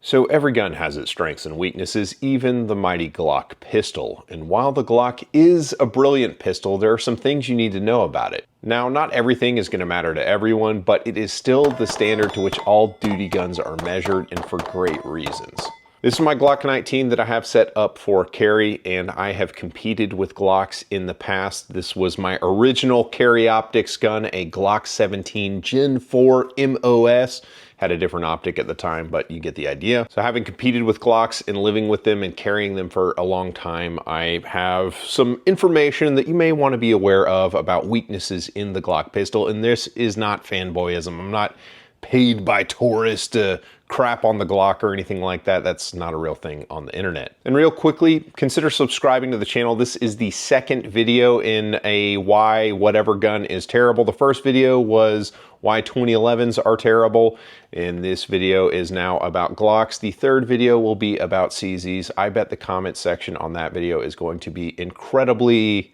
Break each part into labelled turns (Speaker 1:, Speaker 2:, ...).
Speaker 1: So every gun has its strengths and weaknesses, even the mighty Glock pistol. And while the Glock is a brilliant pistol, there are some things you need to know about it. Now, not everything is going to matter to everyone, but it is still the standard to which all duty guns are measured, and for great reasons. This is my Glock 19 that I have set up for carry, and I have competed with Glocks in the past. This was my original carry optics gun, a Glock 17 Gen 4 MOS. Had a different optic at the time, but you get the idea. So having competed with Glocks and living with them and carrying them for a long time, I have some information that you may want to be aware of about weaknesses in the Glock pistol. And this is not fanboyism. I'm not paid by tourists to crap on the Glock or anything like that. That's not a real thing on the internet. And real quickly, consider subscribing to the channel. This is the second video in a why whatever gun is terrible. The first video was why 2011s are terrible, and this video is now about Glocks. The third video will be about CZs. I bet the comment section on that video is going to be incredibly,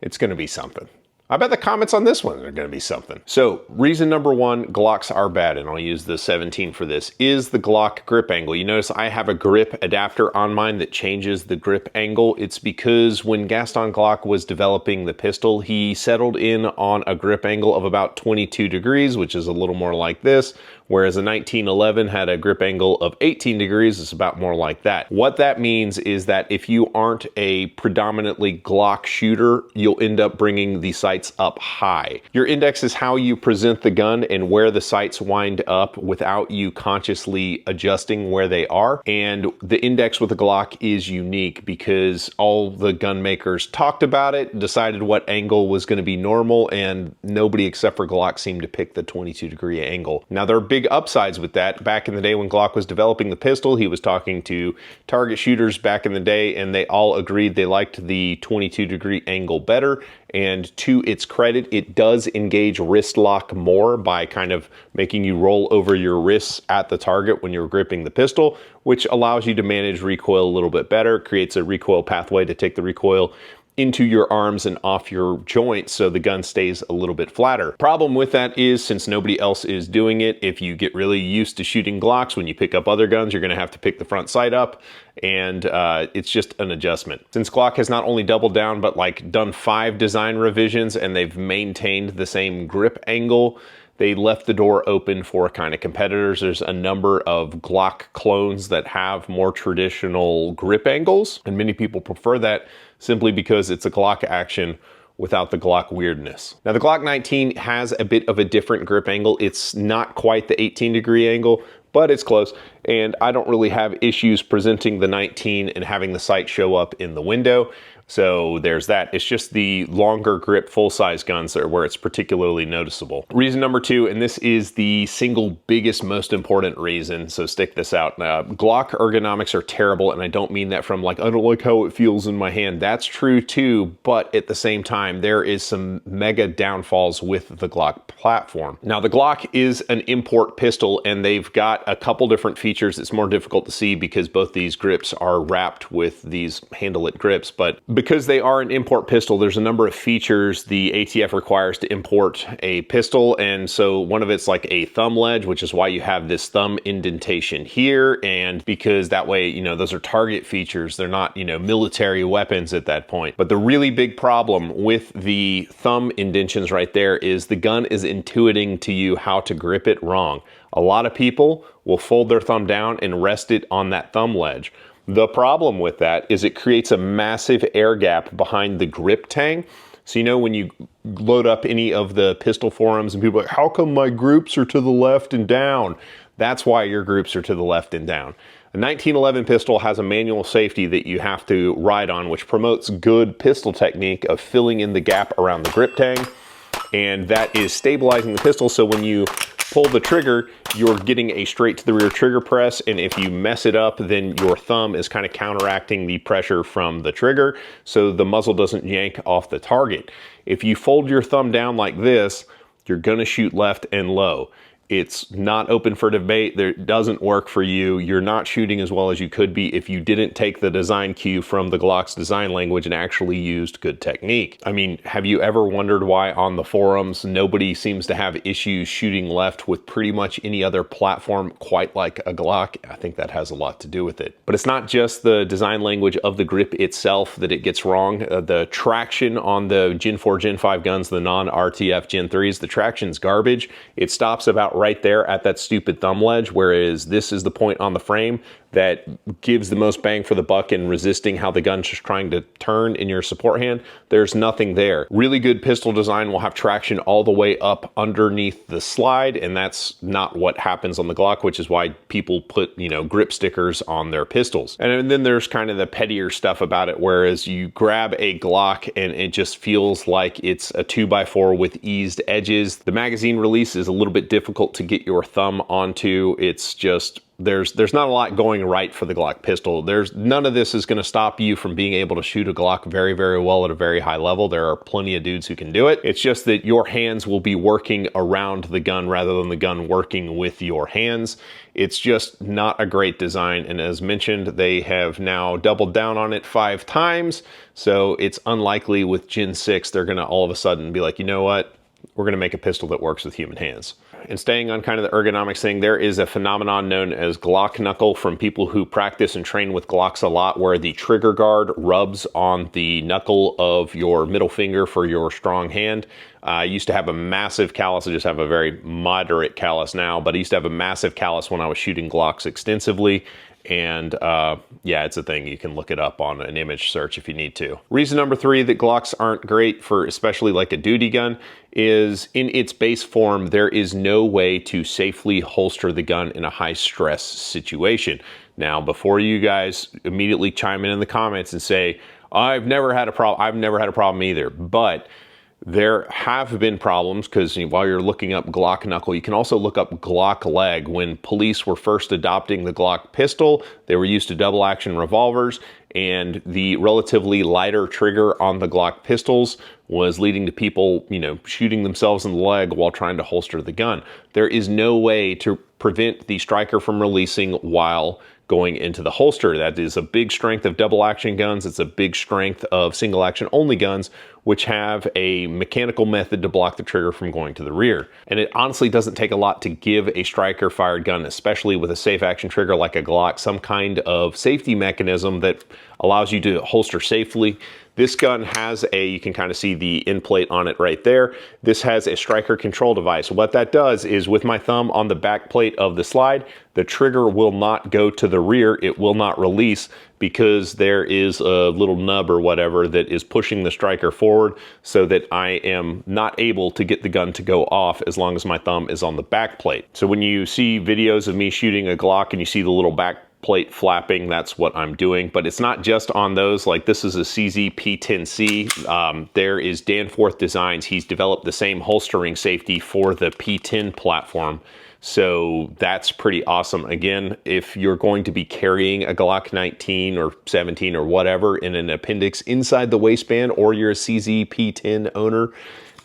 Speaker 1: it's going to be something. I bet the comments on this one are going to be something. So reason number one, Glocks are bad, and I'll use the 17 for this, is the Glock grip angle. You notice I have a grip adapter on mine that changes the grip angle. It's because when Gaston Glock was developing the pistol, he settled in on a grip angle of about 22 degrees, which is a little more like this, whereas a 1911 had a grip angle of 18 degrees. It's about more like that. What that means is that if you aren't a predominantly Glock shooter, you'll end up bringing the sights up high. Your index is how you present the gun and where the sights wind up without you consciously adjusting where they are. And the index with the Glock is unique because all the gun makers talked about it, decided what angle was going to be normal, and nobody except for Glock seemed to pick the 22-degree angle. Now, there are big upsides with that. Back in the day when Glock was developing the pistol, he was talking to target shooters back in the day, and they all agreed they liked the 22-degree angle better. And to its credit, it does engage wrist lock more by kind of making you roll over your wrists at the target when you're gripping the pistol, which allows you to manage recoil a little bit better, creates a recoil pathway to take the recoil into your arms and off your joints so the gun stays a little bit flatter. Problem with that is, since nobody else is doing it, if you get really used to shooting Glocks, when you pick up other guns, you're gonna have to pick the front sight up, and it's just an adjustment. Since Glock has not only doubled down, but like done 5 design revisions, and they've maintained the same grip angle, they left the door open for kind of competitors. There's a number of Glock clones that have more traditional grip angles, and many people prefer that simply because it's a Glock action without the Glock weirdness. Now, the Glock 19 has a bit of a different grip angle. It's not quite the 18-degree angle, but it's close, and I don't really have issues presenting the 19 and having the sight show up in the window. So there's that. It's just the longer grip full-size guns that are where it's particularly noticeable. Reason number two, and this is the single biggest, most important reason, so stick this out. Glock ergonomics are terrible, and I don't mean that from like, I don't like how it feels in my hand. That's true too, but at the same time, there is some mega downfalls with the Glock platform. Now, the Glock is an import pistol, and they've got a couple different features. It's more difficult to see because both these grips are wrapped with these handle-it grips, but because they are an import pistol, there's a number of features the ATF requires to import a pistol, and so one of it's like a thumb ledge, which is why you have this thumb indentation here, and because that way, you know, those are target features. They're not, you know, military weapons at that point. But the really big problem with the thumb indentions right there is the gun is intuiting to you how to grip it wrong. A lot of people will fold their thumb down and rest it on that thumb ledge. The problem with that is it creates a massive air gap behind the grip tang. So, you know, when you load up any of the pistol forums and people are like, how come my groups are to the left and down? That's why your groups are to the left and down. A 1911 pistol has a manual safety that you have to ride on, which promotes good pistol technique of filling in the gap around the grip tang. And that is stabilizing the pistol, so when you pull the trigger, you're getting a straight to the rear trigger press, and if you mess it up, then your thumb is kind of counteracting the pressure from the trigger, so the muzzle doesn't yank off the target. If you fold your thumb down like this, you're gonna shoot left and low. It's not open for debate. It doesn't work for you. You're not shooting as well as you could be if you didn't take the design cue from the Glock's design language and actually used good technique. I mean, have you ever wondered why on the forums nobody seems to have issues shooting left with pretty much any other platform quite like a Glock? I think that has a lot to do with it. But it's not just the design language of the grip itself that it gets wrong. The traction on the Gen 4, Gen 5 guns, the non-RTF Gen 3s, the traction's garbage. It stops about right there at that stupid thumb ledge, whereas this is the point on the frame that gives the most bang for the buck in resisting how the gun's just trying to turn in your support hand. There's nothing there. Really good pistol design will have traction all the way up underneath the slide, and that's not what happens on the Glock, which is why people put, you know, grip stickers on their pistols. And then there's kind of the pettier stuff about it, whereas you grab a Glock and it just feels like it's a 2x4 with eased edges. The magazine release is a little bit difficult to get your thumb onto. It's just, there's not a lot going right for the Glock pistol. None of this is going to stop you from being able to shoot a Glock very, very well at a very high level. There are plenty of dudes who can do it. It's just that your hands will be working around the gun rather than the gun working with your hands. It's just not a great design, and as mentioned, they have now doubled down on it 5 times, so it's unlikely with Gen 6 they're going to all of a sudden be like, you know what, we're going to make a pistol that works with human hands. And staying on kind of the ergonomics thing, there is a phenomenon known as Glock knuckle from people who practice and train with Glocks a lot, where the trigger guard rubs on the knuckle of your middle finger for your strong hand. I used to have a massive callus. I just have a very moderate callus now, but I used to have a massive callus when I was shooting Glocks extensively. And yeah, it's a thing. You can look it up on an image search if you need to. Reason number 3 that Glocks aren't great for especially like a duty gun is in its base form, there is no way to safely holster the gun in a high stress situation. Now, before you guys immediately chime in the comments and say, I've never had a problem. I've never had a problem either, but there have been problems because while you're looking up Glock knuckle, you can also look up Glock leg. When police were first adopting the Glock pistol, they were used to double action revolvers, and the relatively lighter trigger on the Glock pistols was leading to people, you know, shooting themselves in the leg while trying to holster the gun. There is no way to prevent the striker from releasing while going into the holster. That is a big strength of double action guns. It's a big strength of single action only guns, which have a mechanical method to block the trigger from going to the rear. And it honestly doesn't take a lot to give a striker fired gun, especially with a safe action trigger like a Glock, some kind of safety mechanism that allows you to holster safely. This gun has you can kind of see the end plate on it right there. This has a striker control device. What that does is with my thumb on the back plate of the slide, the trigger will not go to the rear. It will not release because there is a little nub or whatever that is pushing the striker forward so that I am not able to get the gun to go off as long as my thumb is on the back plate. So when you see videos of me shooting a Glock and you see the little back plate flapping, that's what I'm doing. But it's not just on those. Like this is a CZ P10C. There is Danforth Designs. He's developed the same holstering safety for the P10 platform. So that's pretty awesome. Again, if you're going to be carrying a Glock 19 or 17 or whatever in an appendix inside the waistband, or you're a CZ P10 owner,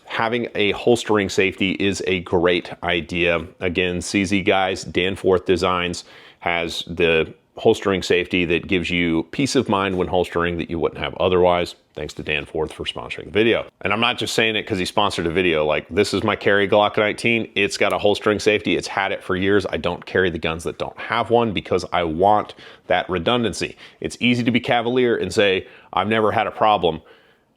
Speaker 1: having a holstering safety is a great idea. Again, CZ guys, Danforth Designs has the holstering safety that gives you peace of mind when holstering that you wouldn't have otherwise. Thanks to Danforth for sponsoring the video. And I'm not just saying it because he sponsored a video. Like, this is my carry Glock 19. It's got a holstering safety. It's had it for years. I don't carry the guns that don't have one because I want that redundancy. It's easy to be cavalier and say, I've never had a problem.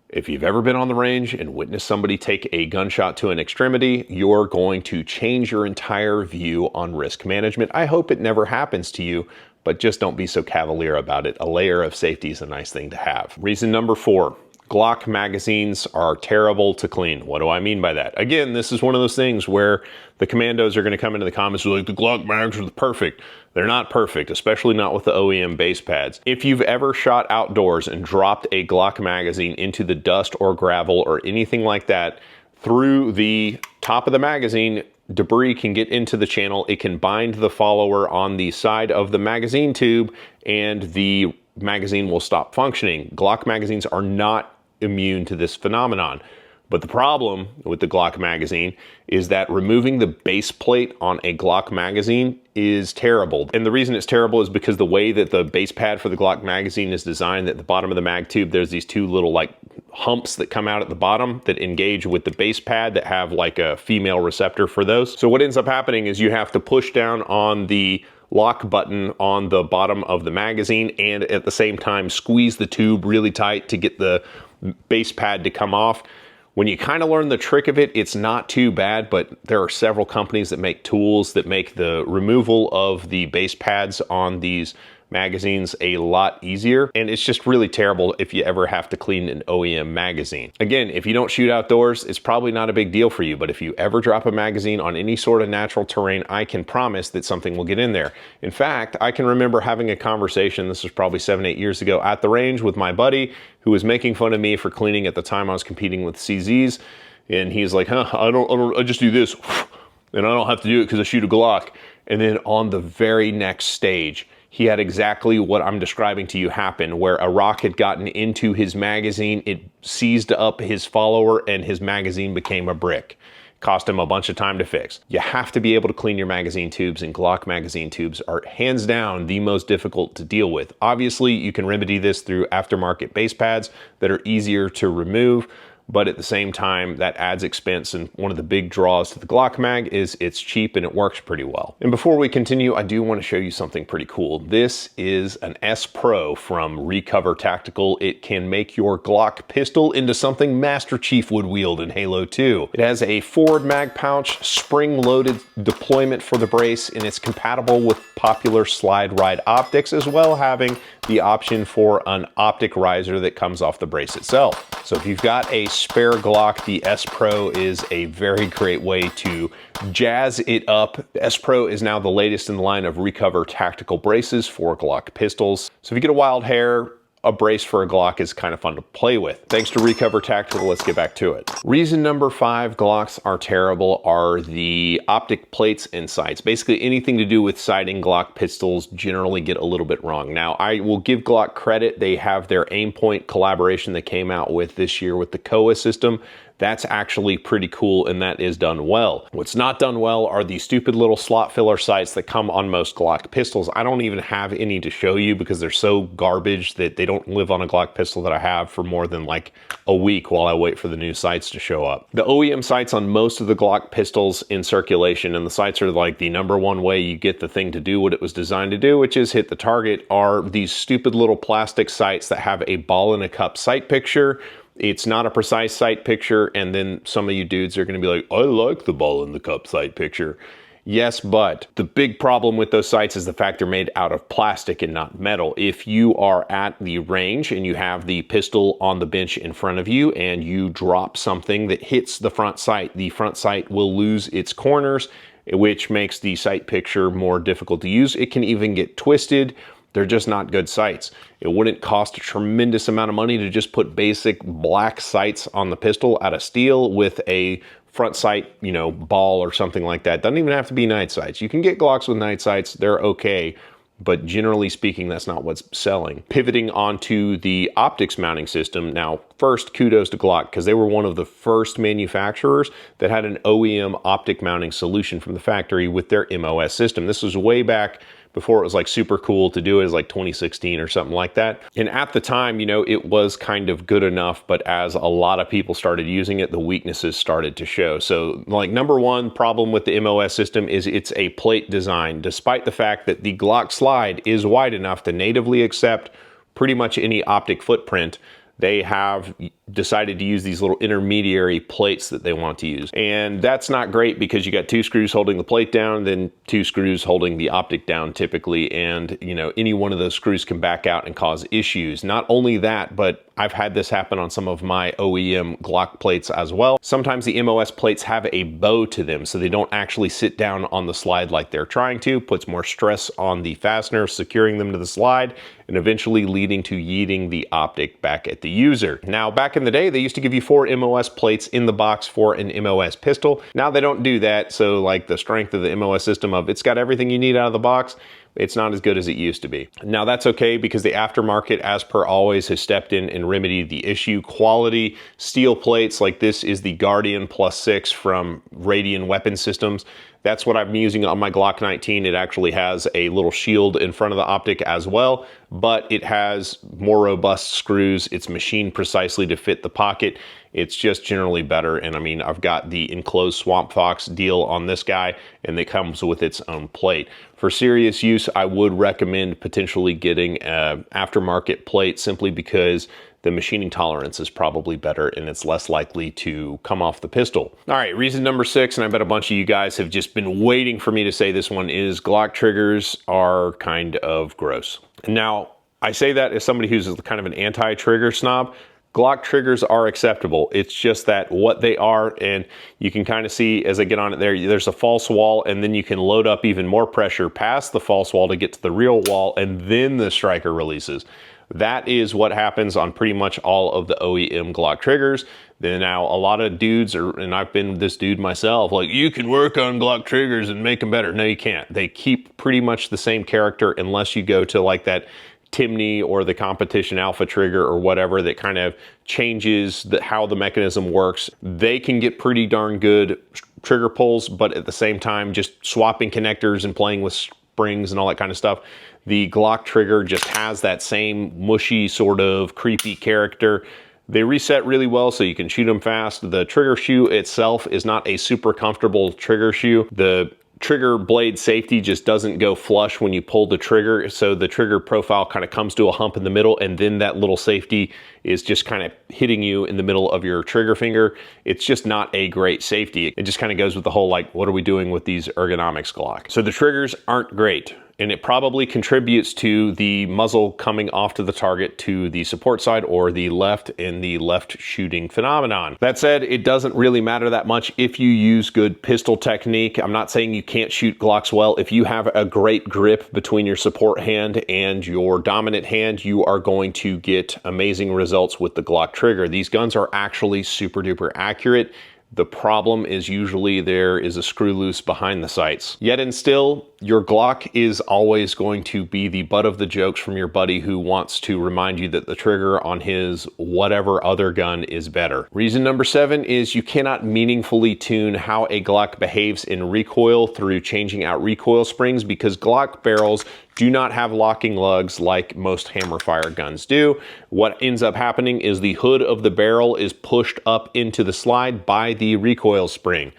Speaker 1: If you've ever been on the range and witnessed somebody take a gunshot to an extremity, you're going to change your entire view on risk management. I hope it never happens to you, but just don't be so cavalier about it. A layer of safety is a nice thing to have. Reason number 4, Glock magazines are terrible to clean. What do I mean by that? Again, this is one of those things where the commandos are going to come into the comments like, the Glock mags are perfect. They're not perfect, especially not with the OEM base pads. If you've ever shot outdoors and dropped a Glock magazine into the dust or gravel or anything like that, through the top of the magazine, debris can get into the channel. It can bind the follower on the side of the magazine tube and the magazine will stop functioning. Glock magazines are not immune to this phenomenon. But the problem with the Glock magazine is that removing the base plate on a Glock magazine is terrible. And the reason it's terrible is because the way that the base pad for the Glock magazine is designed, at the bottom of the mag tube, there's these two little like humps that come out at the bottom that engage with the base pad that have like a female receptor for those. So what ends up happening is you have to push down on the lock button on the bottom of the magazine and at the same time squeeze the tube really tight to get the base pad to come off. When you kind of learn the trick of it, it's not too bad, but there are several companies that make tools that make the removal of the base pads on these magazines a lot easier, and it's just really terrible if you ever have to clean an OEM magazine. Again, if you don't shoot outdoors, it's probably not a big deal for you, but if you ever drop a magazine on any sort of natural terrain, I can promise that something will get in there. In fact, I can remember having a conversation, this was probably 7-8 years ago, at the range with my buddy who was making fun of me for cleaning at the time I was competing with CZs, and he's like, I just do this, and I don't have to do it because I shoot a Glock. And then on the very next stage, he had exactly what I'm describing to you happen, where a rock had gotten into his magazine, it seized up his follower, and his magazine became a brick. Cost him a bunch of time to fix. You have to be able to clean your magazine tubes, and Glock magazine tubes are hands down the most difficult to deal with. Obviously, you can remedy this through aftermarket base pads that are easier to remove, but at the same time, that adds expense, and one of the big draws to the Glock mag is it's cheap and it works pretty well. And before we continue, I do want to show you something pretty cool. This is an S Pro from Recover Tactical. It can make your Glock pistol into something Master Chief would wield in Halo 2. It has a forward mag pouch, spring-loaded deployment for the brace, and it's compatible with popular slide ride optics, as well having the option for an optic riser that comes off the brace itself. So if you've got a spare Glock, the S Pro is a very great way to jazz it up. The S Pro is now the latest in the line of Recover tactical braces for Glock pistols. So if you get a wild hair, a brace for a Glock is kind of fun to play with. Thanks to Recover Tactical, let's get back to it. Reason number 5 Glocks are terrible are the optic plates and sights. Basically anything to do with sighting Glock pistols generally get a little bit wrong. Now, I will give Glock credit. They have their Aimpoint collaboration they came out with this year with the KOA system. That's actually pretty cool, and that is done well. What's not done well are these stupid little slot filler sights that come on most Glock pistols. I don't even have any to show you because they're so garbage that they don't live on a Glock pistol that I have for more than like a week while I wait for the new sights to show up. The OEM sights on most of the Glock pistols in circulation, and the sights are like the #1 way you get the thing to do what it was designed to do, which is hit the target, are these stupid little plastic sights that have a ball in a cup sight picture. It's not a precise sight picture, and then some of you dudes are going to be like, I like the ball in the cup sight picture. Yes, but the big problem with those sights is the fact they're made out of plastic and not metal. If you are at the range and you have the pistol on the bench in front of you and you drop something that hits the front sight will lose its corners, which makes the sight picture more difficult to use. It can even get twisted. They're just not good sights. It wouldn't cost a tremendous amount of money to just put basic black sights on the pistol out of steel with a front sight, you know, ball or something like that. Doesn't even have to be night sights. You can get Glocks with night sights. They're okay, but generally speaking, that's not what's selling. Pivoting onto the optics mounting system. Now, first, kudos to Glock because they were one of the first manufacturers that had an OEM optic mounting solution from the factory with their MOS system. This was way back before it was like super cool to do it, as like 2016 or something like that. And at the time, you know, it was kind of good enough, but as a lot of people started using it, the weaknesses started to show. So like #1 problem with the MOS system is it's a plate design, despite the fact that the Glock slide is wide enough to natively accept pretty much any optic footprint. They have decided to use these little intermediary plates that they want to use. And that's not great because you got 2 screws holding the plate down, then 2 screws holding the optic down typically. And you know, any one of those screws can back out and cause issues. Not only that, but I've had this happen on some of my OEM Glock plates as well. Sometimes the MOS plates have a bow to them, so they don't actually sit down on the slide like they're trying to, puts more stress on the fastener, securing them to the slide, and eventually leading to yeeting the optic back at the user. Now, back in the day, they used to give you 4 MOS plates in the box for an MOS pistol. Now they don't do that, so like the strength of the MOS system of it's got everything you need out of the box it's not as good as it used to be. Now that's okay because the aftermarket, as per always, has stepped in and remedied the issue. Quality steel plates, like this is the Guardian +6 from Radian Weapon Systems. That's what I'm using on my Glock 19. It actually has a little shield in front of the optic as well, but it has more robust screws. It's machined precisely to fit the pocket. It's just generally better. And I mean, I've got the enclosed Swamp Fox deal on this guy, and it comes with its own plate. For serious use, I would recommend potentially getting an aftermarket plate simply because the machining tolerance is probably better and it's less likely to come off the pistol. All right, reason number 6, and I bet a bunch of you guys have just been waiting for me to say this one, is Glock triggers are kind of gross. Now, I say that as somebody who's kind of an anti-trigger snob. Glock triggers are acceptable. It's just that what they are, and you can kind of see as I get on it there's a false wall, and then you can load up even more pressure past the false wall to get to the real wall, and then the striker releases. That is what happens on pretty much all of the OEM Glock triggers. Then now a lot of dudes and I've been this dude myself, like, you can work on Glock triggers and make them better. No, you can't. They keep pretty much the same character unless you go to like that Timney or the Competition Alpha trigger or whatever that kind of changes how the mechanism works. They can get pretty darn good trigger pulls, but at the same time, just swapping connectors and playing with springs and all that kind of stuff, the Glock trigger just has that same mushy sort of creepy character. They reset really well so you can shoot them fast. The trigger shoe itself is not a super comfortable trigger shoe. The trigger blade safety just doesn't go flush when you pull the trigger, so the trigger profile kind of comes to a hump in the middle, and then that little safety is just kind of hitting you in the middle of your trigger finger. It's just not a great safety. It just kind of goes with the whole, like, what are we doing with these ergonomics Glock? So the triggers aren't great, and it probably contributes to the muzzle coming off to the target to the support side or the left in the left shooting phenomenon. That said, it doesn't really matter that much if you use good pistol technique. I'm not saying you can't shoot Glocks well. If you have a great grip between your support hand and your dominant hand, you are going to get amazing results with the Glock trigger. These guns are actually super duper accurate. The problem is usually there is a screw loose behind the sights. Yet and still, your Glock is always going to be the butt of the jokes from your buddy who wants to remind you that the trigger on his whatever other gun is better. Reason number 7 is you cannot meaningfully tune how a Glock behaves in recoil through changing out recoil springs, because Glock barrels do not have locking lugs like most hammer fire guns do. What ends up happening is the hood of the barrel is pushed up into the slide by the recoil spring.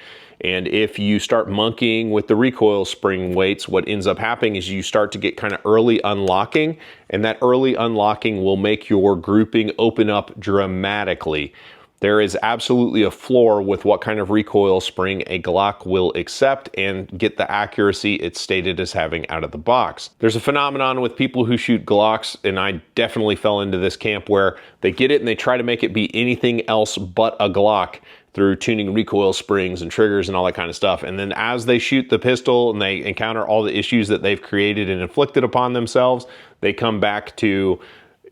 Speaker 1: And if you start monkeying with the recoil spring weights, what ends up happening is you start to get kind of early unlocking, and that early unlocking will make your grouping open up dramatically. There is absolutely a floor with what kind of recoil spring a Glock will accept and get the accuracy it's stated as having out of the box. There's a phenomenon with people who shoot Glocks, and I definitely fell into this camp, where they get it and they try to make it be anything else but a Glock through tuning recoil springs and triggers and all that kind of stuff. And then as they shoot the pistol and they encounter all the issues that they've created and inflicted upon themselves, they come back to,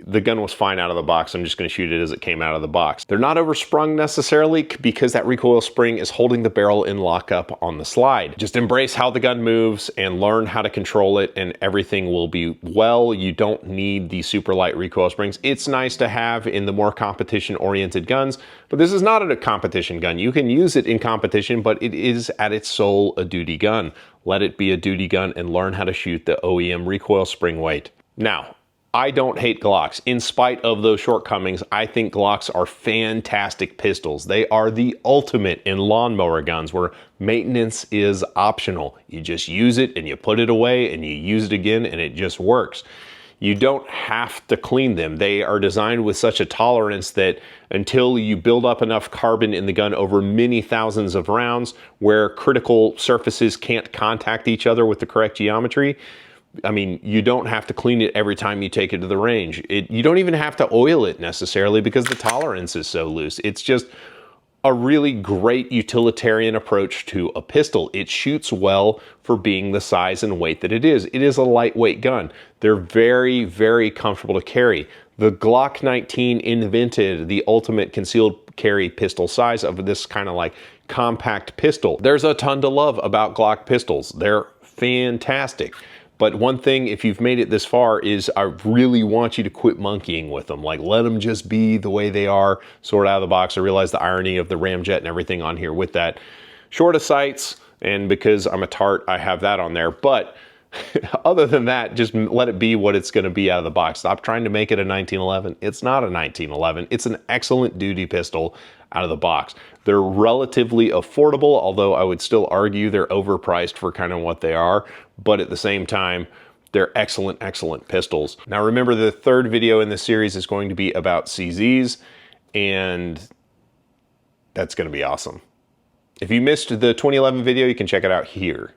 Speaker 1: the gun was fine out of the box, I'm just going to shoot it as it came out of the box. They're not oversprung necessarily because that recoil spring is holding the barrel in lockup on the slide. Just embrace how the gun moves and learn how to control it, and everything will be well. You don't need the super light recoil springs. It's nice to have in the more competition-oriented guns, but this is not a competition gun. You can use it in competition, but it is at its soul a duty gun. Let it be a duty gun and learn how to shoot the OEM recoil spring weight. Now, I don't hate Glocks. In spite of those shortcomings, I think Glocks are fantastic pistols. They are the ultimate in lawnmower guns where maintenance is optional. You just use it and you put it away and you use it again and it just works. You don't have to clean them. They are designed with such a tolerance that until you build up enough carbon in the gun over many thousands of rounds where critical surfaces can't contact each other with the correct geometry, I mean, you don't have to clean it every time you take it to the range. You don't even have to oil it necessarily because the tolerance is so loose. It's just a really great utilitarian approach to a pistol. It shoots well for being the size and weight that it is. It is a lightweight gun. They're very, very comfortable to carry. The Glock 19 invented the ultimate concealed carry pistol size of this kind of like compact pistol. There's a ton to love about Glock pistols. They're fantastic. But one thing, if you've made it this far, is I really want you to quit monkeying with them. Like, let them just be the way they are, sort of out of the box. I realize the irony of the ramjet and everything on here with that. Short of sights, and because I'm a tart, I have that on there. But other than that, just let it be what it's going to be out of the box. Stop trying to make it a 1911. It's not a 1911. It's an excellent duty pistol out of the box. They're relatively affordable, although I would still argue they're overpriced for kind of what they are. But at the same time, they're excellent, excellent pistols. Now remember, the third video in this series is going to be about CZs, and that's going to be awesome. If you missed the 2011 video, you can check it out here.